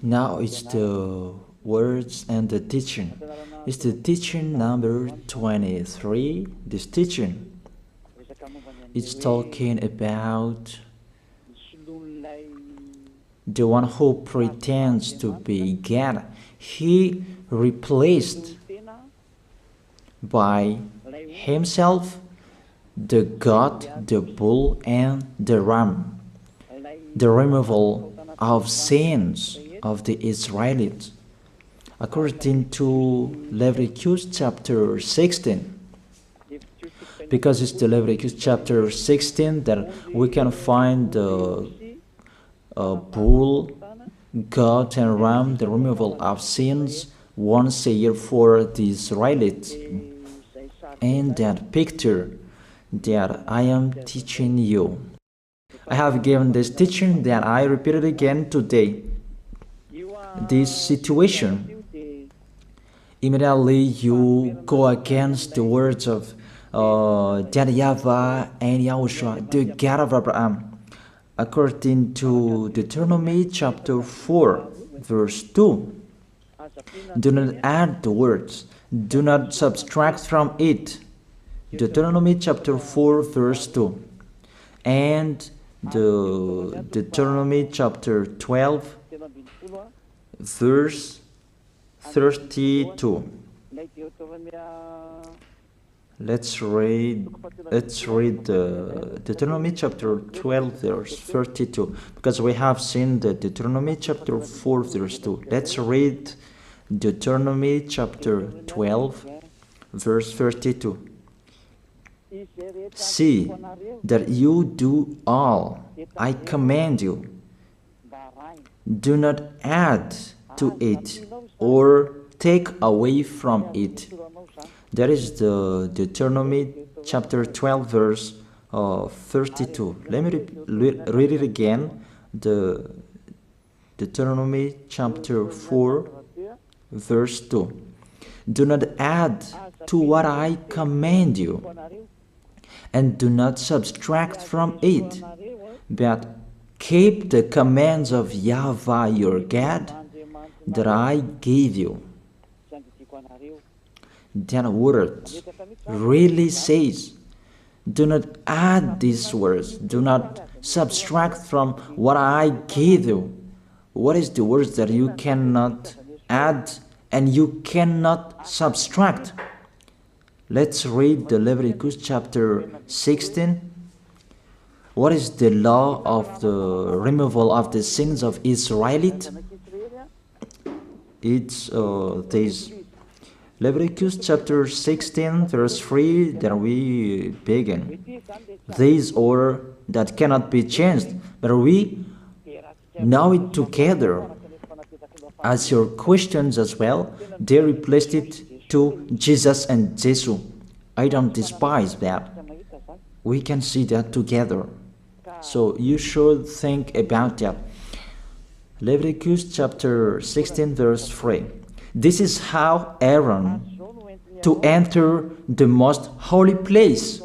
Now it's the words and the teaching. It's the teaching number 23. This teaching is talking about the one who pretends to be God. He replaced by himself the goat, the bull, and the ram. The removal of sins of the Israelites. According to Leviticus chapter 16. Because it's the Leviticus chapter 16 that we can find the bull, goat, and ram, the removal of sins once a year for the Israelites. And that picture that I am teaching you. I have given this teaching that I repeat it again today. This situation, immediately you go against the words of that YAHVAH and YAHOSHUAH, the God of Abraham. According to Deuteronomy chapter 4, verse 2. Do not add the words, do not subtract from it. Deuteronomy chapter 4, verse 2. And the Deuteronomy chapter 12, verse 32. Let's read Deuteronomy chapter 12, verse 32, because we have seen the Deuteronomy chapter 4, verse 2. Let's read Deuteronomy chapter 12, verse 32. See that you do all I command you. Do not add to it or take away from it. That is the Deuteronomy chapter 12, verse 32. Let me read it again. The Deuteronomy chapter 4, verse 2. Do not add to what I command you, and do not subtract from it, but keep the commands of YAHVAH your God that I gave you. That word really says, do not add these words, do not subtract from what I gave you. What is the words that you cannot add and you cannot subtract? Let's read the Leviticus chapter 16. What is the law of the removal of the sins of Israelite? It's this. Leviticus chapter 16, verse 3, that we begin. This order that cannot be changed, but we know it together. As your questions as well, they replaced it to Jesus and Jesus. I don't despise that. We can see that together. So you should think about that. Leviticus chapter 16, verse 3. This is how Aaron to enter the most holy place.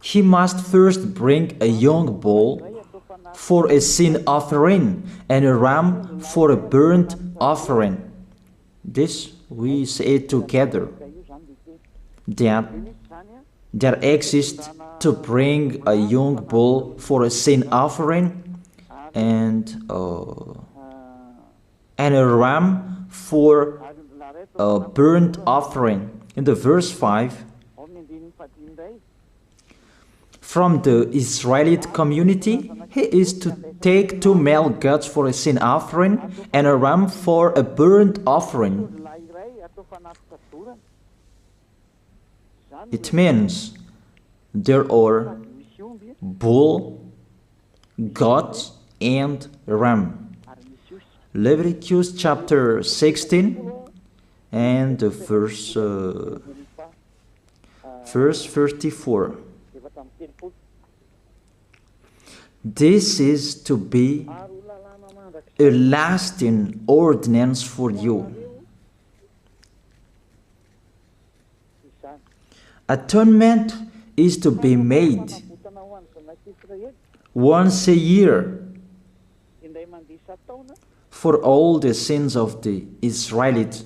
He must first bring a young bull for a sin offering and a ram for a burnt offering. This we say together. That exists to bring a young bull for a sin offering and a ram for a burnt offering. In the verse 5, from the Israelite community, he is to take 2 male goats for a sin offering and a ram for a burnt offering. It means there are bull, goat, and ram. Leviticus chapter 16 and verse 34. This is to be a lasting ordinance for you. Atonement is to be made once a year for all the sins of the Israelites.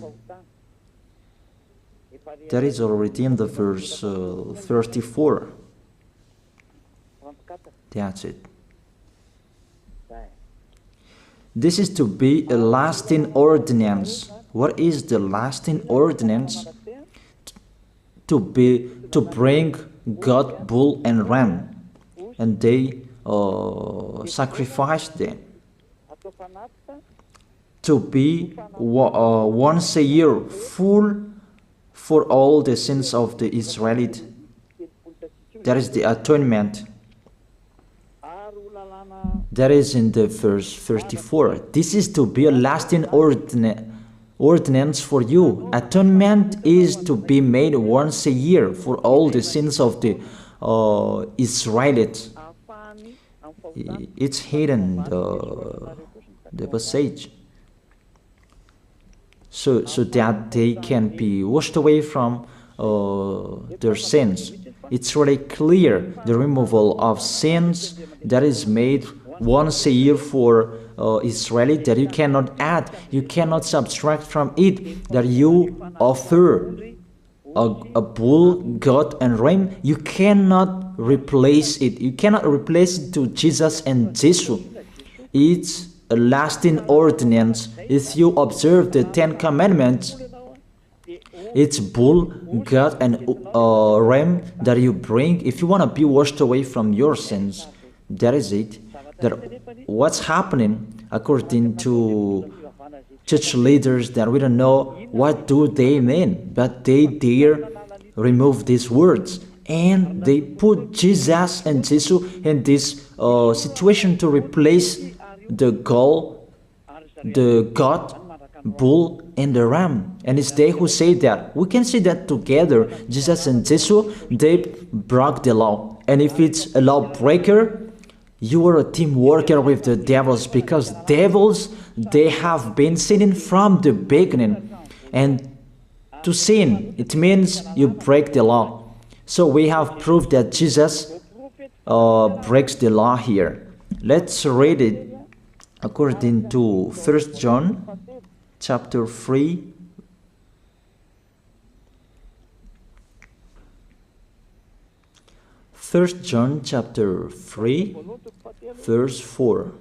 That is already in the verse 34. That's it. This is to be a lasting ordinance. What is the lasting ordinance? To bring God, bull, and ram, and they sacrifice them. To be once a year full for all the sins of the Israelites. That is the atonement. That is in the verse 34. This is to be a lasting ordinance for you. Atonement is to be made once a year for all the sins of the Israelites. It's hidden, the passage. So that they can be washed away from their sins. It's really clear, the removal of sins that is made once a year for Israeli, that you cannot add, you cannot subtract from it, that you offer a bull, goat, and ram. You cannot replace it. You cannot replace it to Jesus and Jesus. It's a lasting ordinance. If you observe the 10 Commandments, it's bull, goat, and ram that you bring if you want to be washed away from your sins. That is it. That what's happening, according to church leaders, that we don't know what do they mean, but they dare remove these words, and they put Jesus and Jesus in this situation to replace the God, bull, and the ram. And it's they who say that. We can see that together, Jesus and Jesus, they broke the law. And if it's a lawbreaker, you are a team worker with the devils, because devils, they have been sinning from the beginning. And to sin, it means you break the law. So we have proof that Jesus breaks the law here. Let's read it according to 1 John chapter 3. First John chapter 3, verse 4.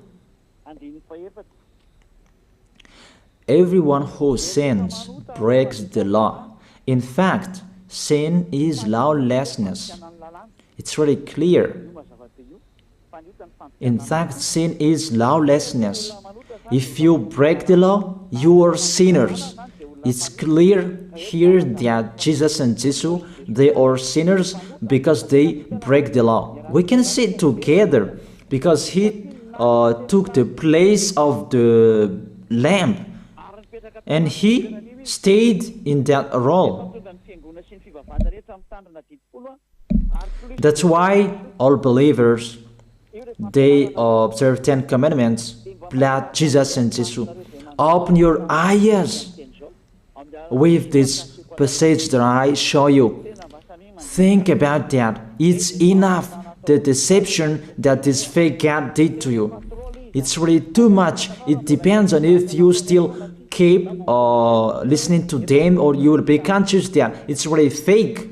Everyone who sins breaks the law. In fact, sin is lawlessness. It's really clear. In fact, sin is lawlessness. If you break the law, you are sinners. It's clear here that Jesus and Jesus, they are sinners because they break the law. We can see it together because he took the place of the lamb, and he stayed in that role. That's why all believers, they observe 10 commandments, blood, Jesus and Jesus. Open your eyes with this passage that I show you. Think about that. It's enough, the deception that this fake God did to you. It's really too much. It depends on if you still keep listening to them, or you will be conscious that it's really fake.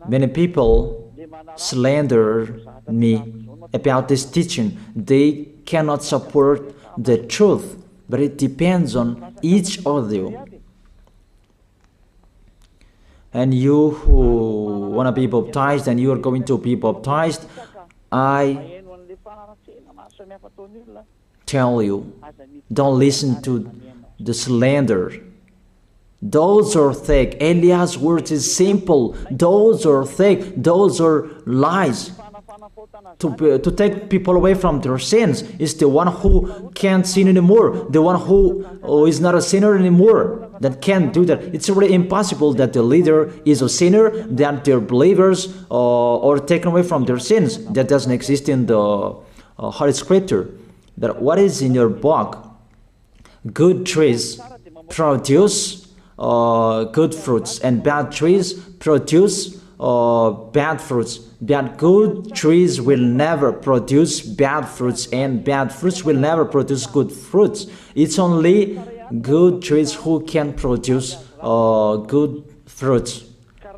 Many people slander me about this teaching. They cannot support the truth, but it depends on each of you. And you who want to be baptized, and you are going to be baptized, I tell you, don't listen to the slander. Those are fake. Eliah's words is simple. Those are fake. Those are lies. To take people away from their sins is the one who can't sin anymore. The one who is not a sinner anymore, that can't do that. It's really impossible that the leader is a sinner, that their believers are taken away from their sins. That doesn't exist in the Holy Scripture. That what is in your book? Good trees produce good fruits, and bad trees produce bad fruits. That good trees will never produce bad fruits, and bad fruits will never produce good fruits. It's only good trees who can produce good fruits.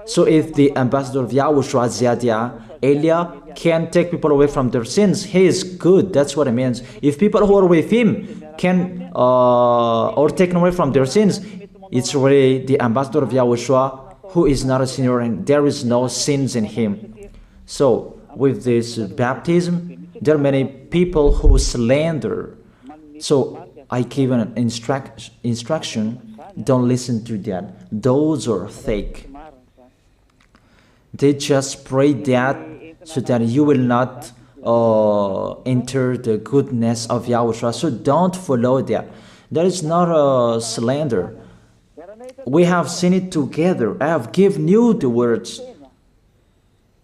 So if the ambassador of Yahushua, Ziyadiyah, Elia, can take people away from their sins, he is good. That's what it means. If people who are with him can or taken away from their sins, it's really the ambassador of Yahushua who is not a sinner, and there is no sins in him. So with this baptism, there are many people who slander. So I give an instruction, don't listen to that. Those are fake. They just pray that so that you will not enter the goodness of Yahushua. So don't follow that. That is not a slander. We have seen it together. I have given you the words.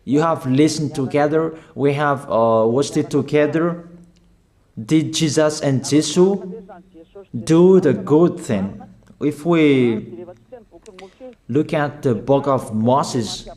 You have listened together. We have watched it together. Did Jesus and Jesus do the good thing? If we look at the book of Moses,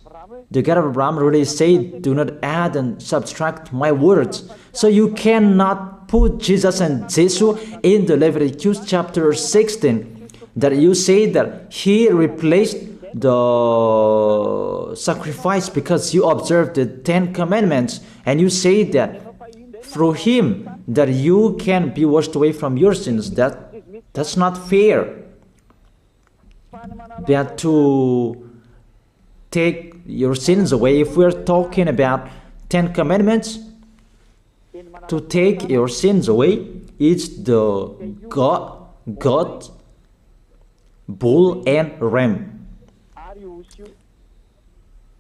the God of Abraham really said, do not add and subtract my words. So you cannot put Jesus and Jesus in the Leviticus chapter 16. That you say that he replaced the sacrifice because you observed the 10 commandments, and you say that through him that you can be washed away from your sins. That's not fair. That to take your sins away, if we're talking about 10 commandments, to take your sins away, it's the God, bull and ram.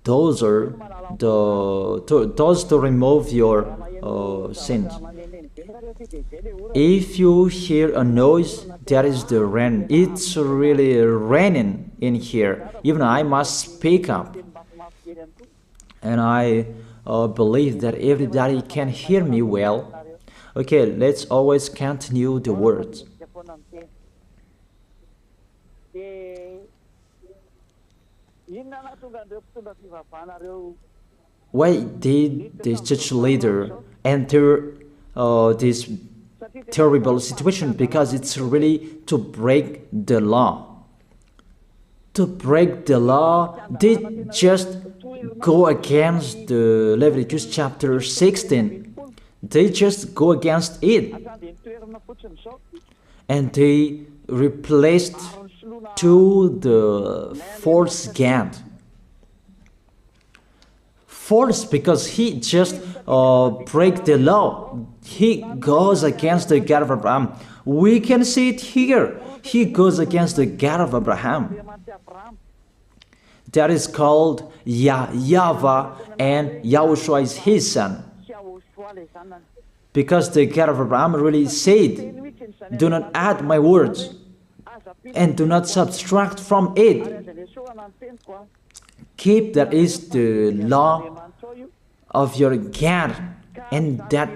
Those are those to remove your sins. If you hear a noise, that is the rain. It's really raining in here. Even I must speak up, and I believe that everybody can hear me well. Okay, let's always continue the words. Why did the church leader enter this terrible situation? Because it's really to break the law. To break the law, they just go against the Leviticus chapter 16. They just go against it. And they replaced to the false God. False because he just break the law. He goes against the God of Abraham. We can see it here. He goes against the God of Abraham. That is called YAHVAH, and YAHOSHUAH is his son. Because the God of Abraham really said, do not add my words and do not subtract from it. Keep, that is the law of your God, and that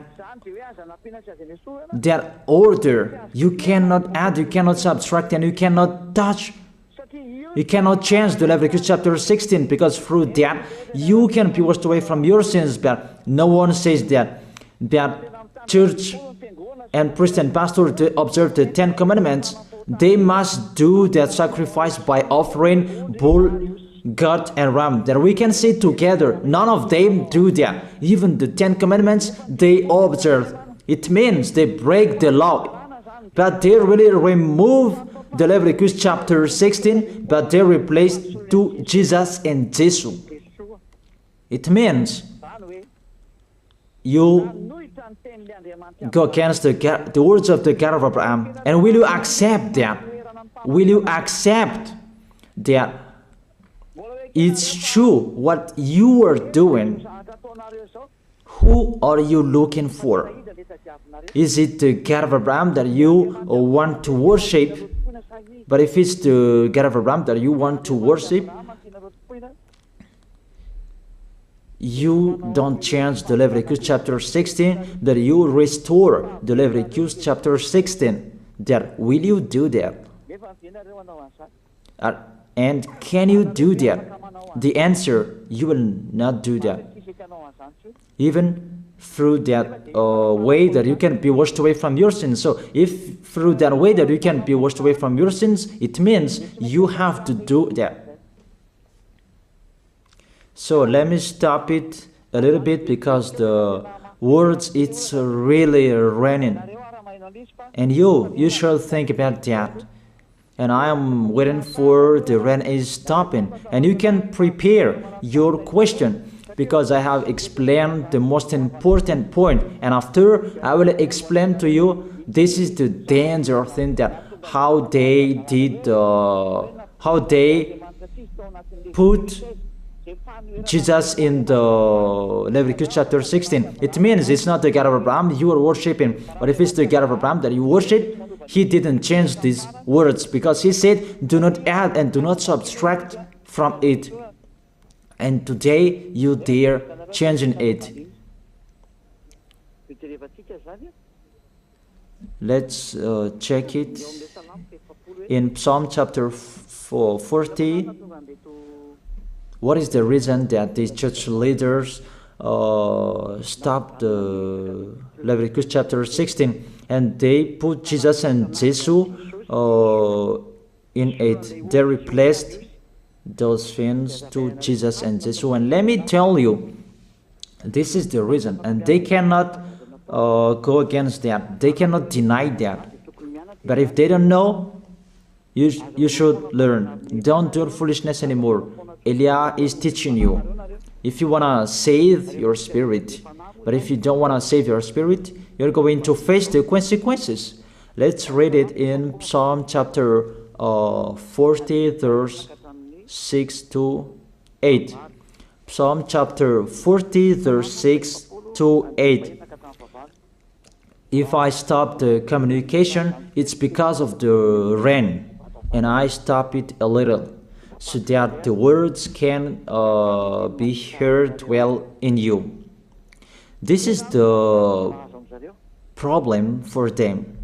order. You cannot add, you cannot subtract, and you cannot touch. You cannot change the Leviticus chapter 16, because through that you can be washed away from your sins. But no one says that church and priest and pastor to observe the 10 commandments, they must do that sacrifice by offering bull, goat, and ram. That we can see together. None of them do that. Even the 10 commandments they observe. It means they break the law. But they really remove the Leviticus chapter 16, but they replaced to Jesus and Jesus. It means you go against the words of the God of Abraham. And will you accept that? Will you accept that it's true what you are doing? Who are you looking for? Is it the God of Abraham that you want to worship? But if it's the God of Abraham that you want to worship, you don't change the Leviticus chapter 16, that you restore the Leviticus chapter 16. That will you do that? Uh, and can you do that? The answer, you will not do that. Even through that way that you can be washed away from your sins. So if through that way that you can be washed away from your sins, it means you have to do that. So let me stop it a little bit because the words, it's really raining. And you should think about that. And I am waiting for the rain is stopping. And you can prepare your question because I have explained the most important point. And after I will explain to you, this is the danger thing that how they did, how they put Jesus in the Leviticus chapter 16. It means it's not the God of Abraham you are worshiping, but if it's the God of Abraham that you worship, he didn't change these words because he said, do not add and do not subtract from it. And today you dare changing it. Let's check it in Psalm chapter 40. What is the reason that these church leaders stopped the Leviticus chapter 16 and they put Jesus and Jesus in it? They replaced those things to Jesus and Jesus. And let me tell you, this is the reason, and they cannot go against that. They cannot deny that. But if they don't know, you should learn. Don't do foolishness anymore. Elia is teaching you. If you want to save your spirit, but if you don't want to save your spirit, you're going to face the consequences. Let's read it in Psalm chapter 40, verse 6 to 8. Psalm chapter 40, verse 6 to 8. If I stop the communication, it's because of the rain, and I stop it a little, so that the words can be heard well in you. This is the problem for them.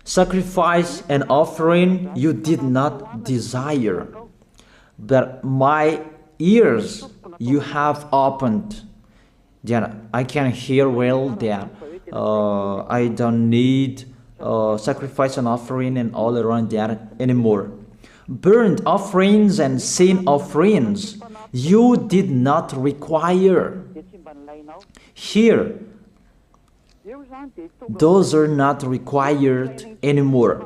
Sacrifice and offering you did not desire, but my ears you have opened. Then I can hear well that I don't need sacrifice and offering and all around that anymore. Burnt offerings and sin offerings you did not require. Here, those are not required anymore.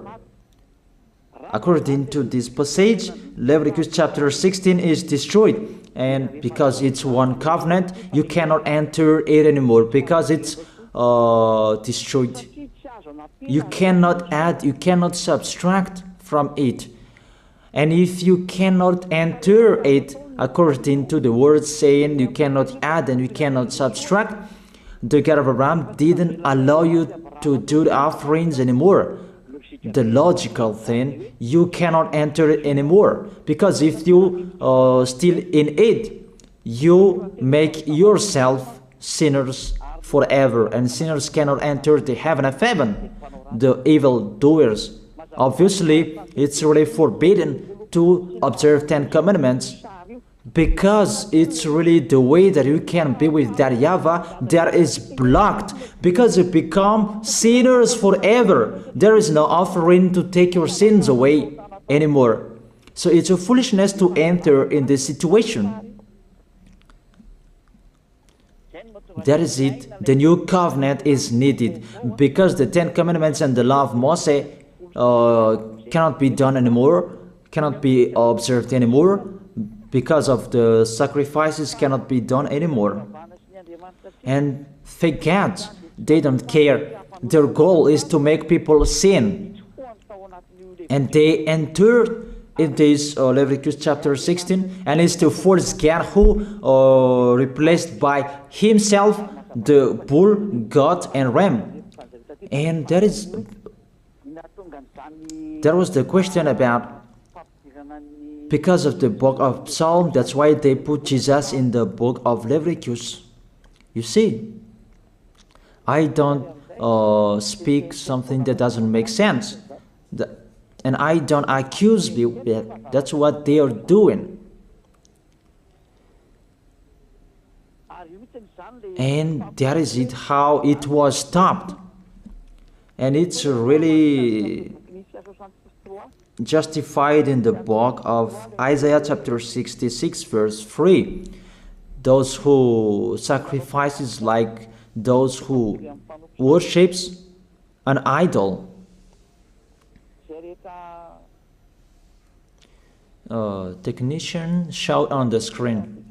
According to this passage, Leviticus chapter 16 is destroyed, and because it's one covenant, you cannot enter it anymore because it's destroyed. You cannot add, you cannot subtract from it. And if you cannot enter it according to the words saying you cannot add and you cannot subtract, the God of Abraham didn't allow you to do the offerings anymore. The logical thing, you cannot enter it anymore, because if you still in it, you make yourself sinners forever, and sinners cannot enter the heaven of heaven, the evil doers. Obviously, it's really forbidden to observe 10 commandments, because it's really the way that you can be with that YAHVAH that is blocked, because you become sinners forever. There is no offering to take your sins away anymore. So it's a foolishness to enter in this situation. That is it. The new covenant is needed, because the 10 commandments and the law of Moses cannot be done anymore, cannot be observed anymore, because of the sacrifices cannot be done anymore. And fake gods, they don't care. Their goal is to make people sin. And they entered in this Leviticus chapter 16, and is to force God, who replaced by himself the bull, goat, and ram. And there was the question about, because of the book of Psalm, that's why they put Jesus in the book of Leviticus. You see, I don't speak something that doesn't make sense. And I don't accuse you, that's what they are doing. And that is it, how it was stopped. And it's really justified in the book of Isaiah chapter 66 verse 3. Those who sacrifices like those who worships an idol. Technician, shout on the screen.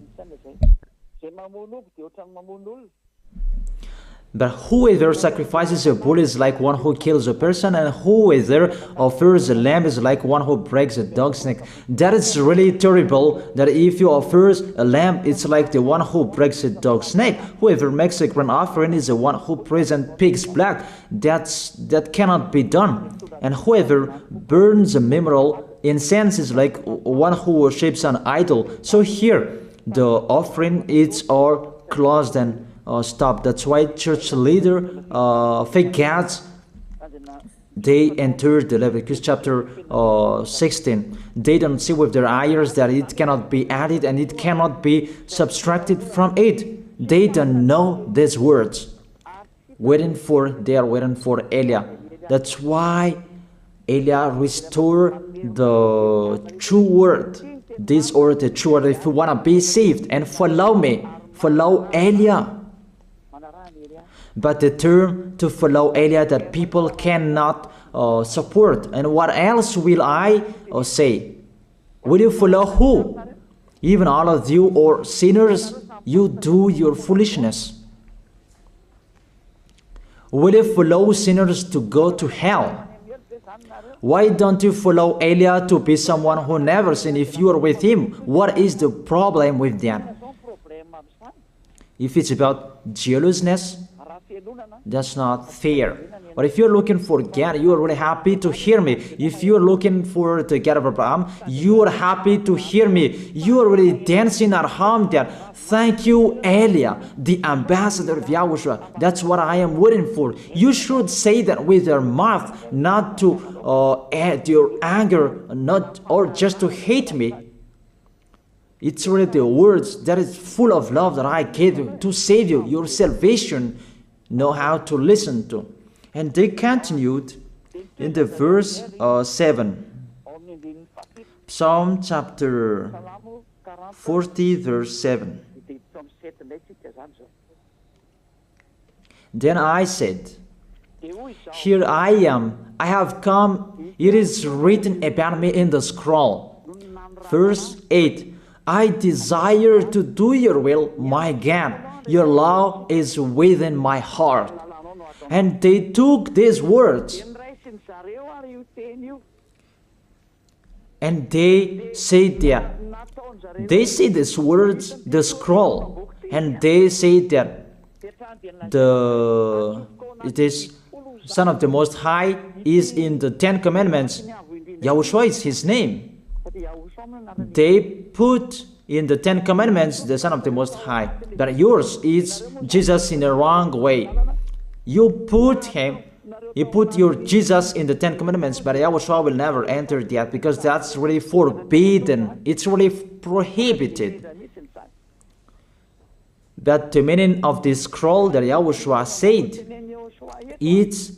But whoever sacrifices a bull is like one who kills a person, and whoever offers a lamb is like one who breaks a dog's neck. That is really terrible, that if you offer a lamb, it's like the one who breaks a dog's neck. Whoever makes a grain offering is the one who presents pig's blood. That cannot be done. And whoever burns a memorial incense is like one who worships an idol. So here, the offering is all closed and stop. That's why church leader, fake gods, they enter the Leviticus chapter 16. They don't see with their eyes that it cannot be added and it cannot be subtracted from it. They don't know these words. They are waiting for Elia. That's why Elia restored the true word. This or the true word. If you want to be saved and follow me, follow Elia. But the term to follow Elia that people cannot support. And what else will I say? Will you follow who? Even all of you or sinners, you do your foolishness. Will you follow sinners to go to hell? Why don't you follow Elia to be someone who never sinned if you are with him? What is the problem with that? If it's about jealousness, that's not fair. But if you're looking for God, you are really happy to hear me. If you're looking for the God of Abraham, you are happy to hear me. You are really dancing at home there. Thank you, Elia, the ambassador of Yahushua. That's what I am waiting for. You should say that with your mouth, not to add your anger, not or just to hate me. It's really the words that is full of love that I gave you to save you, your salvation. Know how to listen to. And they continued in the verse 7. Psalm chapter 40 verse 7. Then I said, here I am, I have come, it is written about me in the scroll. Verse 8. I desire to do your will, my God. Your law is within my heart. And they took these words and they said that they see these words, the scroll, and they say that it is Son of the Most High is in the 10 Commandments. Yahushua is his name. They put in the 10 Commandments the Son of the Most High, but yours is Jesus in the wrong way. You put your Jesus in the 10 Commandments, but Yahushua will never enter that because that's really forbidden. It's really prohibited. But the meaning of this scroll that Yahushua said, it's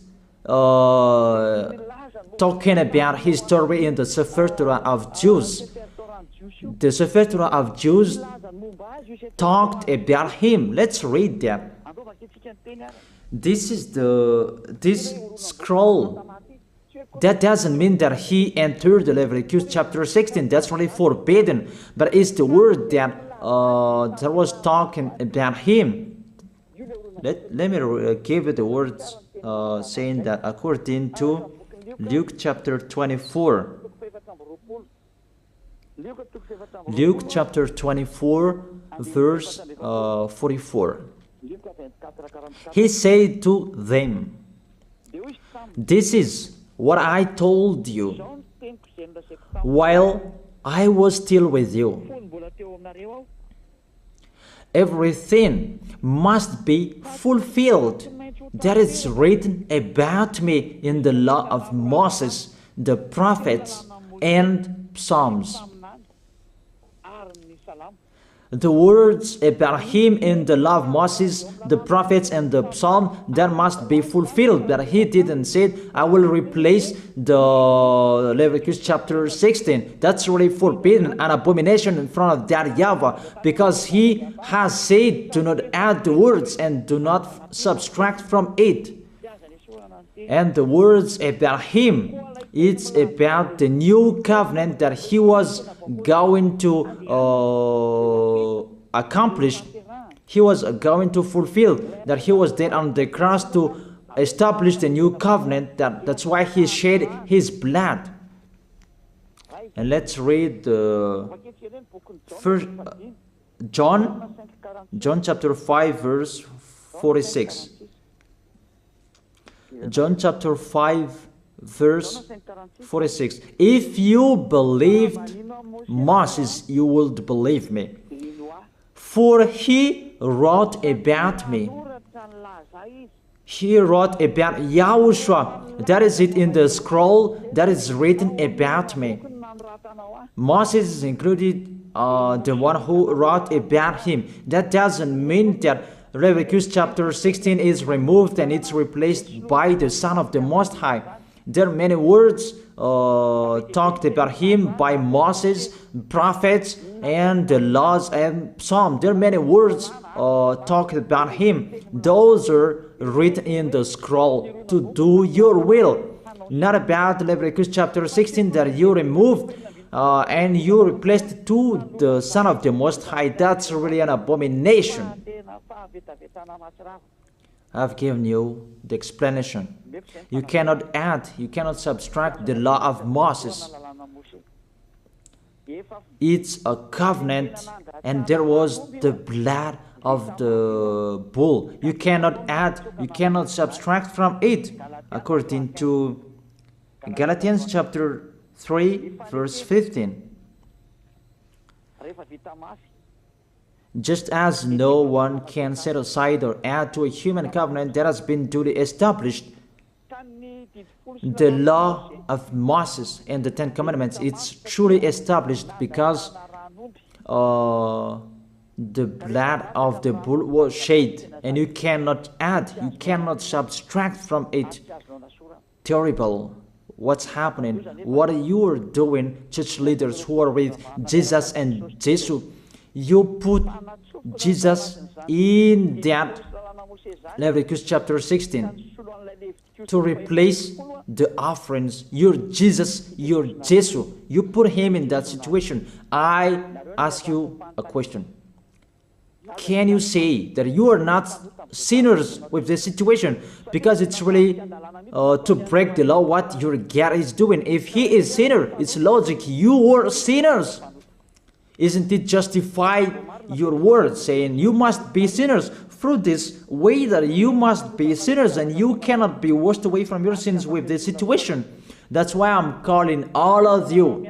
talking about his story in the Sefer Torah of Jews. The Sefer Torah of Jews talked about him. Let's read that. This is this scroll. That doesn't mean that he entered the Leviticus chapter 16. That's really forbidden. But it's the word that was talking about him. Let me give you the words saying that according to Luke chapter 24. Luke chapter 24 verse 44. He said to them, this is what I told you while I was still with you. Everything must be fulfilled that is written about me in the law of Moses, the prophets and psalms. The words about him in the law of Moses, the prophets, and the psalm, that must be fulfilled. But he didn't say, I will replace the Leviticus chapter 16. That's really forbidden, an abomination in front of that YAHVAH, because he has said, do not add the words and do not subtract from it. And the words about him, it's about the new covenant that he was going to accomplish. He was going to fulfill, that he was dead on the cross to establish the new covenant. That's why he shed his blood. And let's read first John chapter 5 verse 46. John chapter 5 verse 46. If you believed Moses, you would believe me, for he wrote about me. He wrote about YAHOSHUAH. That is it in the scroll that is written about me. Moses is included, the one who wrote about him. That doesn't mean that Leviticus chapter 16 is removed and it's replaced by the Son of the Most High. There are many words talked about him by Moses, prophets, and the laws and psalms. There are many words talked about him. Those are written in the scroll to do your will. Not about Leviticus chapter 16 that you removed and you replaced to the Son of the Most High. That's really an abomination. I've given you the explanation. You cannot add, you cannot subtract the law of Moses. It's a covenant, and there was the blood of the bull. You cannot add, you cannot subtract from it, according to Galatians chapter 3 verse 15. Just as no one can set aside or add to a human covenant that has been duly established, the law of Moses and the Ten Commandments, it's truly established because the blood of the bull was shed, and you cannot add, you cannot subtract from it. Terrible. What's happening? What you are doing, church leaders who are with Jesus and Jesus? You put Jesus in that Leviticus chapter 16 to replace the offerings. You're Jesus, you're Jesus. You put him in that situation. I ask you a question. Can you say that you are not sinners with this situation? Because it's really to break the law what your God is doing. If he is sinner, it's logic. You are sinners. Isn't it justify your words saying you must be sinners through this way that you must be sinners and you cannot be washed away from your sins with this situation? That's why I'm calling all of you,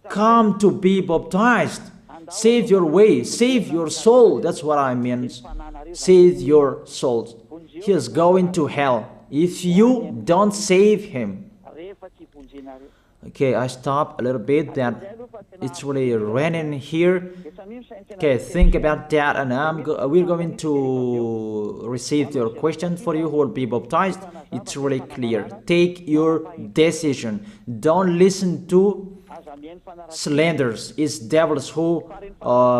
come to be baptized. Save your way, save your soul. That's what I mean. Save your souls. He is going to hell if you don't save him. Okay, I stop a little bit that it's really raining here. Okay, think about that, and we're going to receive your question for you who will be baptized. It's really clear. Take your decision. Don't listen to slanders. It's devils who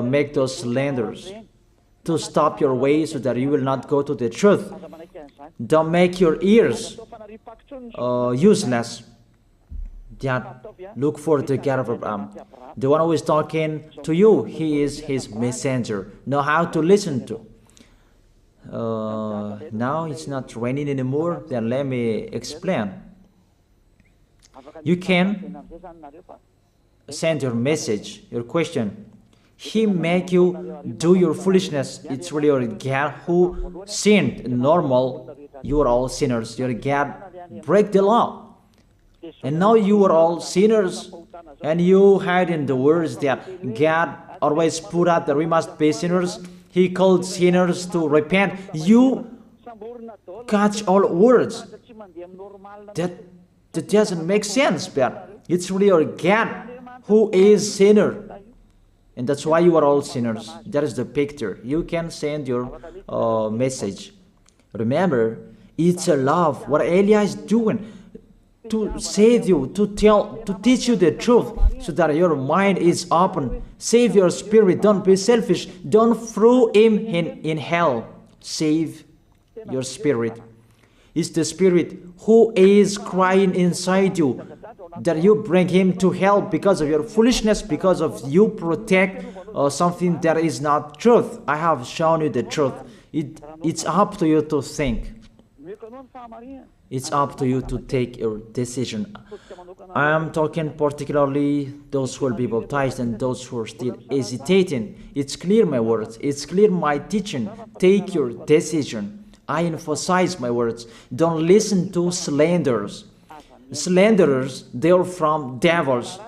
make those slanders to stop your way so that you will not go to the truth. Don't make your ears useless. That look for the God of Abraham. The one who is talking to you, he is his messenger. Know how to listen to. Now it's not raining anymore. Then let me explain. You can send your message, your question. He make you do your foolishness. It's really your God who sinned. Normal, you are all sinners. Your God break the law. And now you are all sinners, and you hide in the words that God always put out that we must be sinners. He called sinners to repent. You catch all words that That doesn't make sense, but it's really your God who is sinner. And that's why you are all sinners. That is the picture. You can send your message. Remember, it's a love. What Elia is doing to save you, to teach you the truth, so that your mind is open. Save your spirit. Don't be selfish. Don't throw him in hell. Save your spirit. It's the spirit who is crying inside you, that you bring him to hell because of your foolishness, because of you protect something that is not truth. I have shown you the truth. It's up to you to think. It's up to you to take your decision. I am talking particularly those who will be baptized and those who are still hesitating. It's clear my words. It's clear my teaching. Take your decision. I emphasize my words. Don't listen to slanders. Slanderers, they are from devils.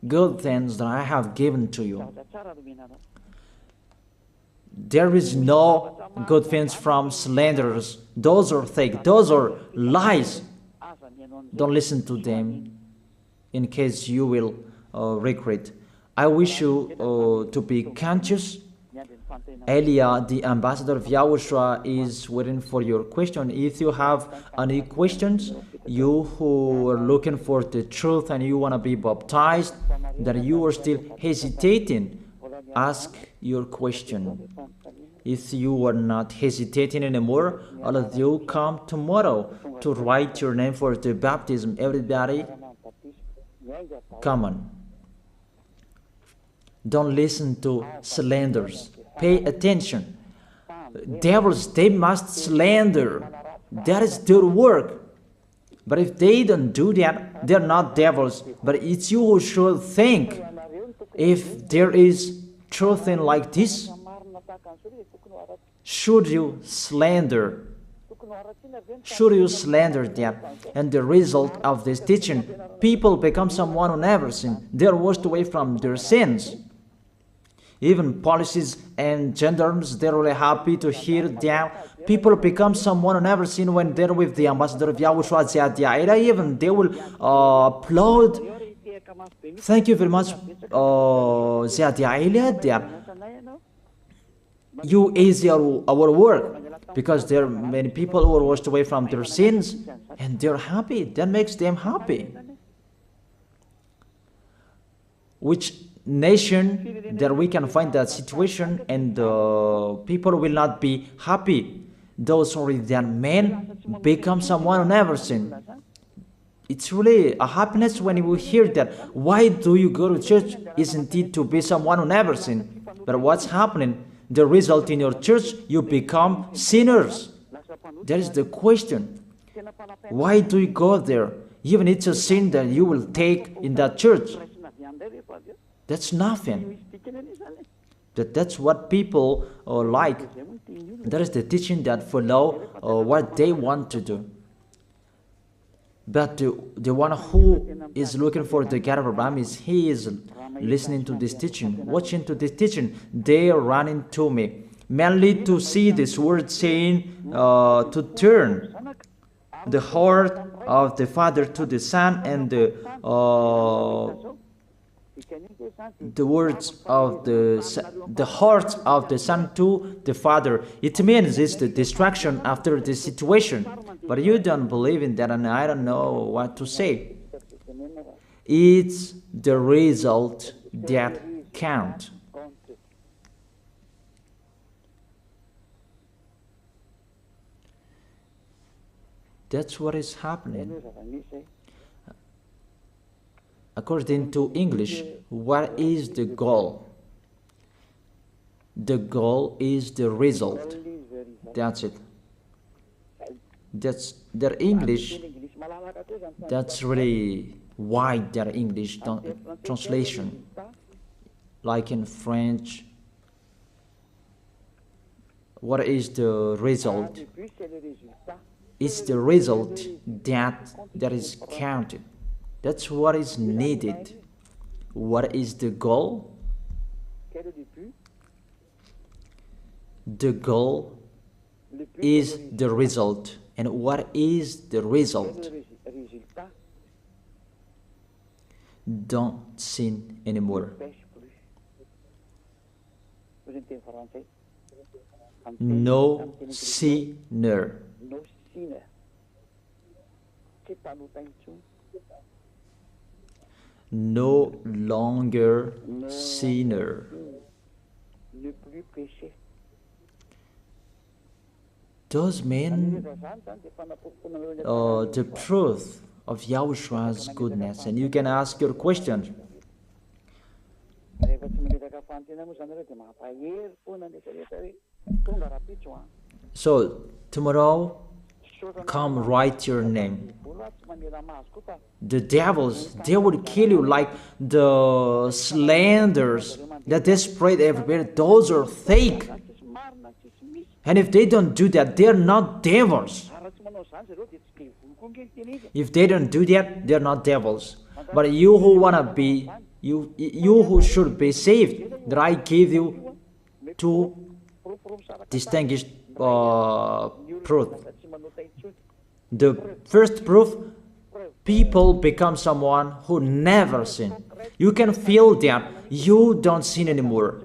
Good things that I have given to you. There is no good things from slanderers. Those are fake. Those are lies. Don't listen to them in case you will regret. I wish you to be conscious. Elia, the ambassador of Yahushua, is waiting for your question. If you have any questions, you who are looking for the truth and you want to be baptized, that you are still hesitating, ask your question. If you are not hesitating anymore, all of you come tomorrow to write your name for the baptism. Everybody, come on. Don't listen to slanders. Pay attention. Devils, they must slander. That is their work. But if they don't do that, they're not devils. But it's you who should think. If there is truth in like this, should you slander? Should you slander that? And the result of this teaching, people become someone who never sinned. They're washed away from their sins. Even policies and gendarmes, they're really happy to hear that. People become someone who never sinned when they're with the ambassador of Yahushua. Even they will applaud. Thank you very much, that you easy our work, because there are many people who are washed away from their sins and they're happy. That makes them happy. Which nation that we can find that situation and people will not be happy? Those only that men become someone who never sinned. It's really a happiness when you hear that. Why do you go to church? Isn't it to be someone who never sinned? But what's happening? The result in your church, you become sinners. That is the question. Why do you go there? Even it's a sin that you will take in that church. That's nothing. That's what people like. That is the teaching that follow what they want to do. But the one who is looking for the God of Abraham he is listening to this teaching, watching to this teaching. They are running to me, mainly to see this word saying to turn the heart of the Father to the Son, and the words of the heart of the Son to the Father. It means it's the distraction after the situation. But you don't believe in that, and I don't know what to say. It's the result that counts. That's what is happening. According to English, what is the goal? The goal is the result. That's it. That's their English. That's really wide, their English translation. Like in French, what is the result? It's the result that is counted. That's what is needed. What is the goal? The goal is the result. And what is the result? don't sin anymore. No sinner. No longer sinner. Those mean the truth of Yahoshua's goodness. And you can ask your question. So tomorrow, come write your name. The devils, they will kill you like the slanders that they spread everywhere. Those are fake. And if they don't do that, they're not devils. If they don't do that, they're not devils. But you who wanna be, you who should be saved, that I gave you two distinguished proof. The first proof, people become someone who never sin. You can feel that you don't sin anymore.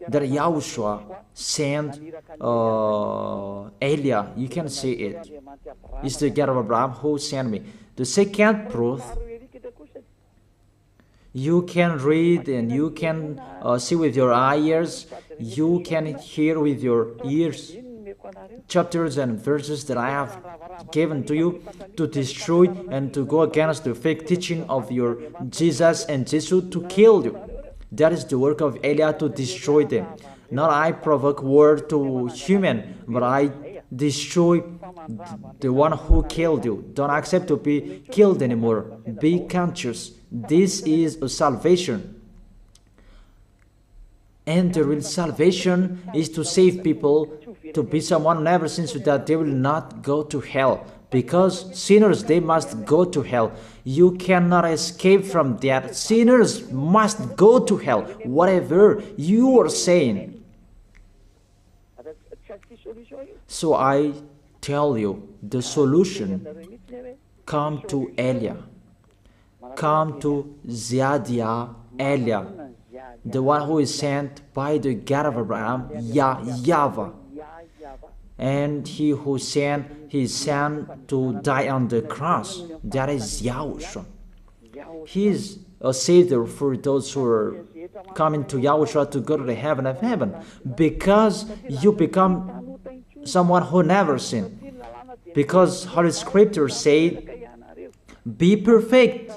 That Yahushua sent Elia, you can see it. It's the God of Abraham who sent me. The second proof, you can read and you can see with your ears, you can hear with your ears chapters and verses that I have given to you to destroy and to go against the fake teaching of your Jesus and Jesus to kill you. That is the work of Elia, to destroy them. Not I provoke war to human, but I destroy the one who killed you. Don't accept to be killed anymore. Be conscious. This is a salvation. And the real salvation is to save people, to be someone who never sins, so that they will not go to hell. Because sinners, they must go to hell. You cannot escape from that. Sinners must go to hell, whatever you are saying. So I tell you, the solution, come to Elia. Come to Ziadia Elia, the one who is sent by the God of Abraham, YAHVAH. And he who sent his son to die on the cross, that is Yahushua. He is a savior for those who are coming to Yahushua to go to the heaven of heaven, because you become someone who never sinned. Because Holy Scripture said, be perfect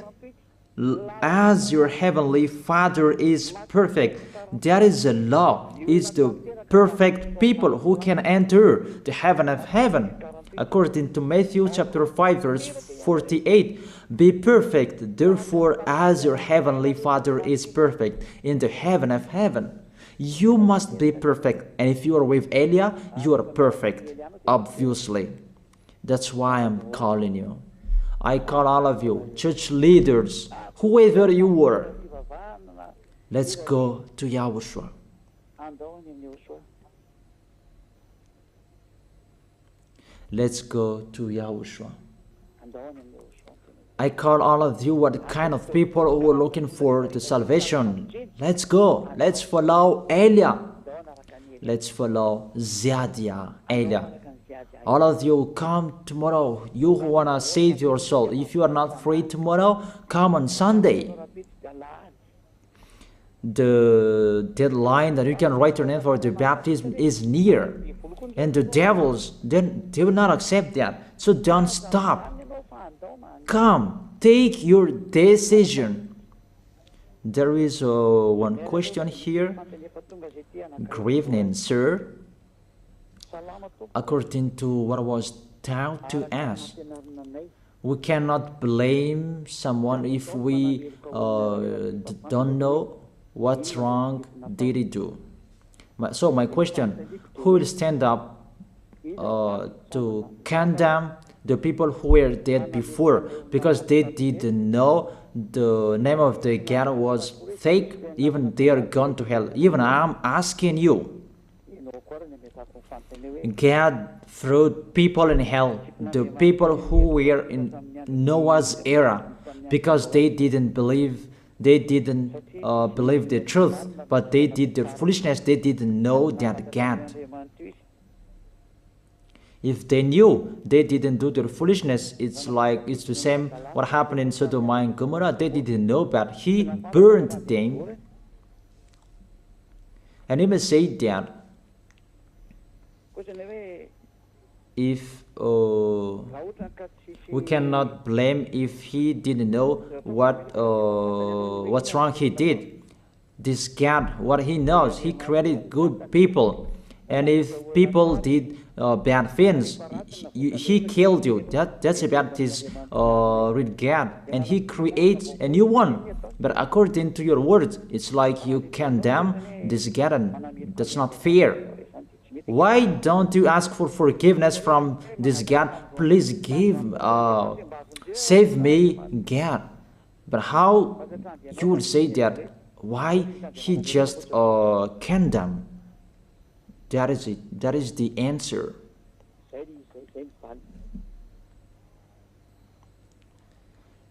as your heavenly Father is perfect. That is the law. It's the perfect people who can enter the heaven of heaven. According to Matthew chapter 5 verse 48, be perfect, therefore, as your heavenly Father is perfect in the heaven of heaven. You must be perfect, and if you are with Elia, you are perfect, obviously. That's why I'm calling you. I call all of you, church leaders, whoever you were, let's go to Yahushua. Let's go to Yahushua. I call all of you, what kind of people who are looking for the salvation. Let's go. Let's follow Elia. Let's follow Ziadia Elia. All of you, come tomorrow. You who want to save your soul. If you are not free tomorrow, come on Sunday. The deadline that you can write your name for the baptism is near. And the devils, they will not accept that. So don't stop. Come, take your decision. There is one question here. Good evening, sir. According to what was taught to us, we cannot blame someone if we don't know what's wrong did he do. So my question, who will stand up to condemn the people who were dead before because they didn't know the name of the God was fake? Even they are gone to hell. Even I'm asking you, God threw people in hell, the people who were in Noah's era, because they didn't believe the truth, but they did the foolishness. They didn't know that God. If they knew, they didn't do the foolishness. It's the same what happened in Sodom and Gomorrah. They didn't know, but He burned them. And He may say that if we cannot blame if He didn't know what's wrong He did. This God, what He knows, He created good people. And if people did bad things, He killed you. That's about His real God. And He creates a new one. But according to your words, it's like you condemn this God, and that's not fair. Why don't you ask for forgiveness from this God? Please save me, God. But how you would say that? Why He just condemn? That is it. That is the answer.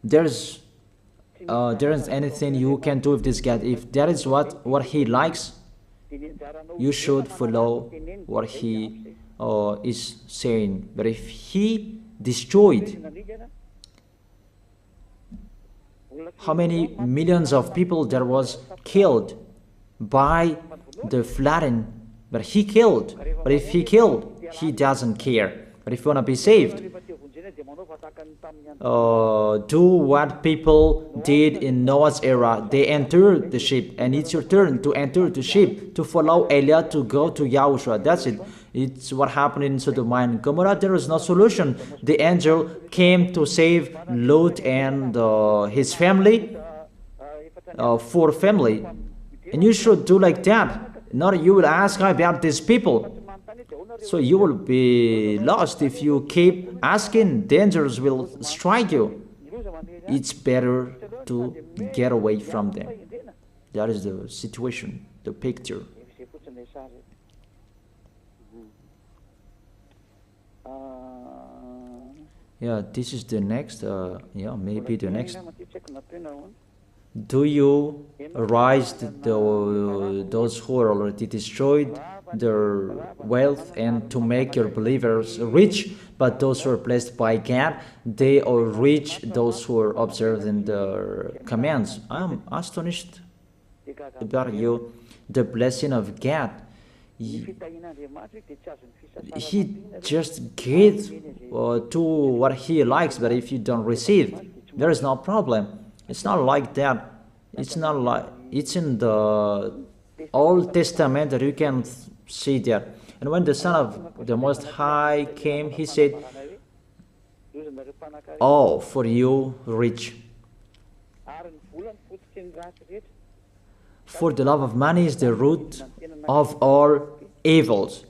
There isn't anything you can do with this God. If that is what He likes, you should follow what He is saying. But if He destroyed, how many millions of people there was killed by the flooding? But He killed. But if He killed, He doesn't care. But if you want to be saved, do what people did in Noah's era. They entered the ship, and it's your turn to enter the ship, to follow Elijah, to go to Yahushua. That's it. It's what happened in Sodom and Gomorrah. There was no solution. The angel came to save Lot and his family, four family. And you should do like that. Not you will ask about these people. So you will be lost if you keep asking. Dangers will strike you. It's better to get away from them. That is the situation, the picture. Yeah, this is the next, maybe the next. Do you arise those who are already destroyed their wealth, and to make your believers rich? But those who are blessed by God, they are rich, those who are observing their commands. I'm astonished about you, the blessing of God. He just gives to what He likes, but if you don't receive, there is no problem. It's not like that. It's not like it's in the Old Testament that you can see that. And when the Son of the Most High came, He said, "Oh, for you rich, for the love of money is the root of all evils,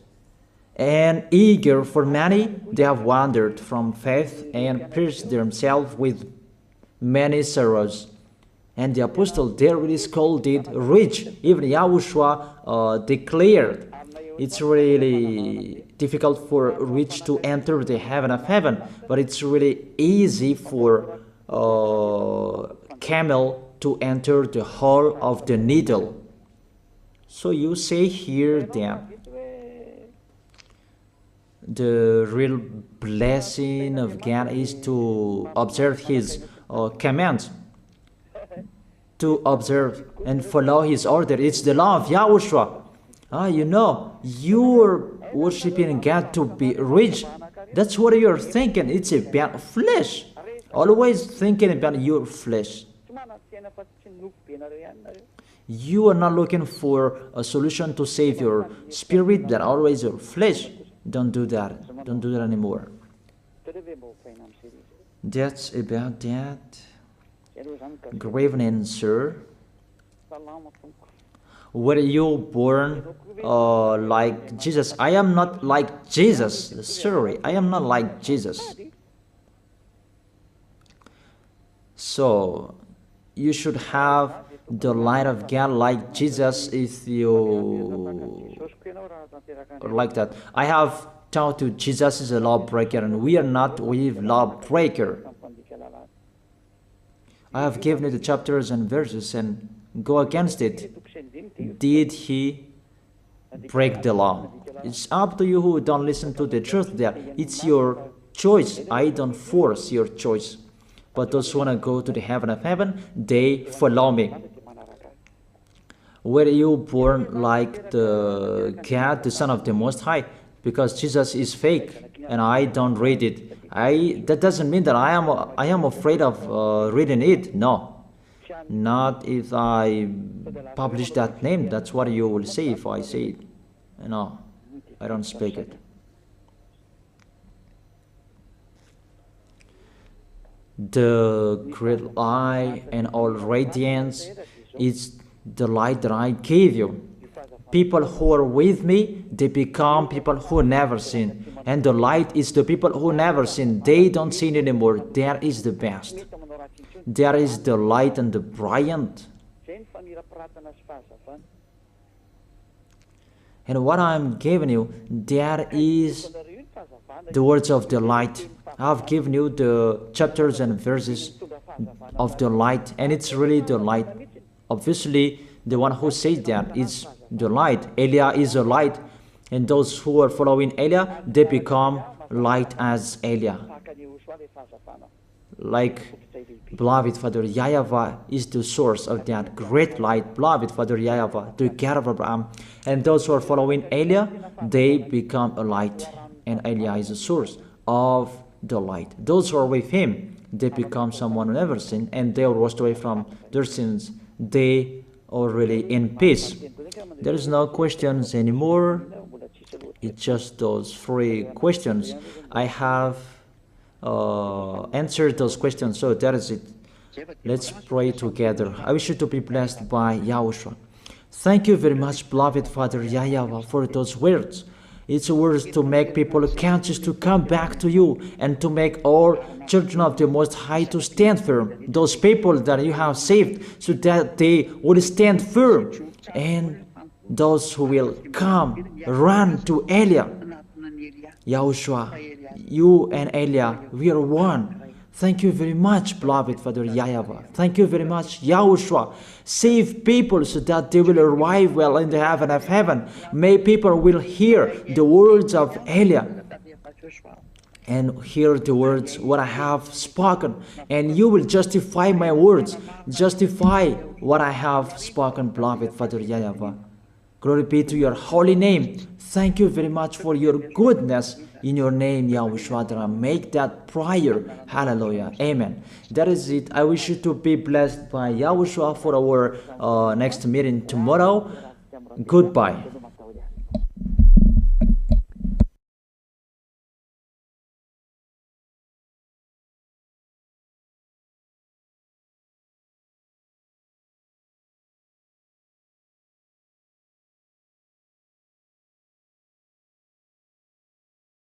and eager for money, they have wandered from faith and pierced themselves with many sorrows." And the apostle there is called it rich. Even Yahushua declared it's really difficult for rich to enter the heaven of heaven, but it's really easy for camel to enter the hole of the needle. So you say here that the real blessing of God is to observe His commands, to observe and follow His order. It's the law of Yahushua. You're worshiping God to be rich. That's what you're thinking. It's about flesh. Always thinking about your flesh. You are not looking for a solution to save your spirit, but always your flesh. Don't do that. Don't do that anymore. That's about that. Good evening, sir. Were you born like Jesus? I am not like Jesus. Sorry, I am not like Jesus. So, you should have the light of God like Jesus if you are like that. I have taught you Jesus is a lawbreaker, and we are not with lawbreaker. I have given you the chapters and verses and go against it. Did he break the law? It's up to you who don't listen to the truth there. It's your choice. I don't force your choice. But those who want to go to the heaven of heaven, they follow me. Were you born like the God, the Son of the Most High? Because Jesus is fake and I don't read it. That doesn't mean that I am afraid of reading it. No, not if I publish that name. That's what you will say if I say it. No, I don't speak it. The great light and all radiance is the light that I gave you. People who are with me, they become people who never sin. And the light is the people who never sin. They don't sin anymore. There is the best. There is the light and the brilliant. And what I'm giving you, there is the words of the light. I've given you the chapters and verses of the light, and it's really the light. Obviously, the one who says that is the light. Elia is a light, and those who are following Elia, they become light as Elia. Like beloved Father YAHVAH is the source of that great light. Beloved Father YAHVAH, the God of Abraham. And those who are following Elia, they become a light. And Elia is the source of the light. Those who are with him, they become someone who never sinned, and they are washed away from their sins. They are really in peace. There is no questions anymore. It's just those 3 questions. I have answered those questions, so that is it. Let's pray together. I wish you to be blessed by YAHOSHUAH. Thank you very much, beloved Father YAHVAH, for those words. It's words to make people conscious to come back to you and to make all children of the Most High to stand firm. Those people that you have saved, so that they will stand firm. And those who will come, run to Elia. YAHOSHUAH, you and Elia, we are one. Thank you very much, beloved Father YAHVAH. Thank you very much, YAHOSHUAH. Save people so that they will arrive well in the heaven of heaven. May people will hear the words of Elia and hear the words what I have spoken. And you will justify my words. Justify what I have spoken, beloved Father YAHVAH. Glory be to your holy name. Thank you very much for your goodness. In your name, YAHOSHUAH, that I make that prayer. Hallelujah. Amen. That is it. I wish you to be blessed by YAHOSHUAH for our next meeting tomorrow. Goodbye.